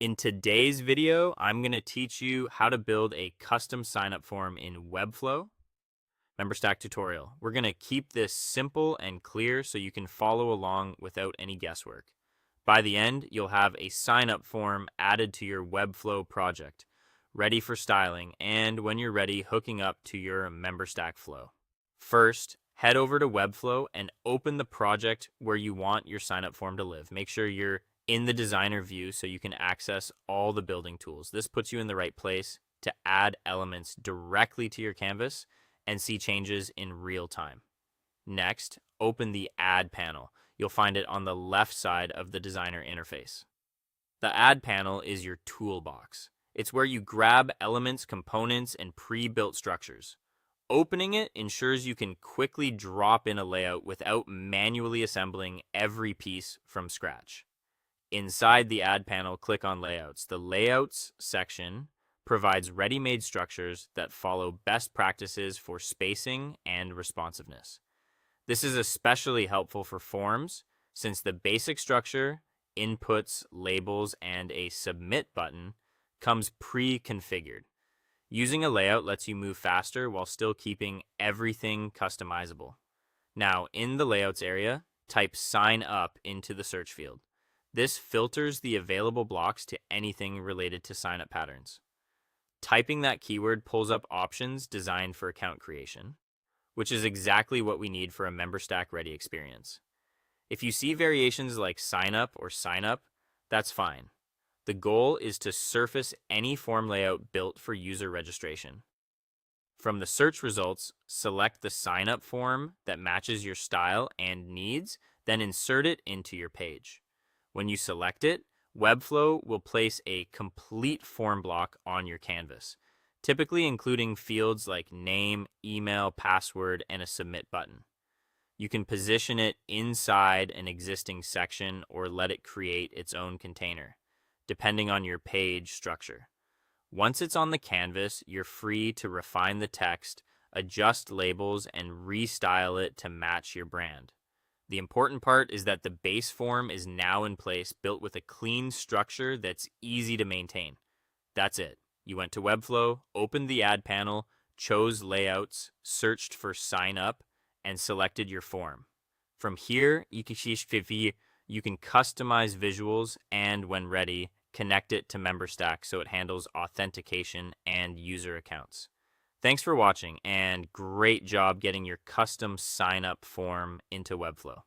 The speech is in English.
In today's video, I'm going to teach you how to build a custom signup form in Webflow Memberstack tutorial. We're going to keep this simple and clear so you can follow along without any guesswork. By the end, you'll have a signup form added to your Webflow project, ready for styling, and when you're ready, hooking up to your Memberstack flow. First, head over to Webflow and open the project where you want your signup form to live. Make sure you're in the designer view so you can access all the building tools. This puts you in the right place to add elements directly to your canvas and see changes in real time. Next, open the Add panel. You'll find it on the left side of the designer interface. The Add panel is your toolbox. It's where you grab elements, components, and pre-built structures. Opening it ensures you can quickly drop in a layout without manually assembling every piece from scratch. Inside the Add panel, click on Layouts. The Layouts section provides ready-made structures that follow best practices for spacing and responsiveness. This is especially helpful for forms since the basic structure, inputs, labels, and a Submit button comes pre-configured. Using a layout lets you move faster while still keeping everything customizable. Now, in the Layouts area, type Sign Up into the search field. This filters the available blocks to anything related to sign-up patterns. Typing that keyword pulls up options designed for account creation, which is exactly what we need for a Memberstack ready experience. If you see variations like sign up or sign up, that's fine. The goal is to surface any form layout built for user registration. From the search results, select the sign up form that matches your style and needs, then insert it into your page. When you select it, Webflow will place a complete form block on your canvas, typically including fields like name, email, password, and a submit button. You can position it inside an existing section or let it create its own container, depending on your page structure. Once it's on the canvas, you're free to refine the text, adjust labels, and restyle it to match your brand. The important part is that the base form is now in place, built with a clean structure that's easy to maintain. That's it. You went to Webflow, opened the Add panel, chose Layouts, searched for Sign Up, and selected your form. From here, you can customize visuals and, when ready, connect it to Memberstack so it handles authentication and user accounts. Thanks for watching, and great job getting your custom sign-up form into Webflow.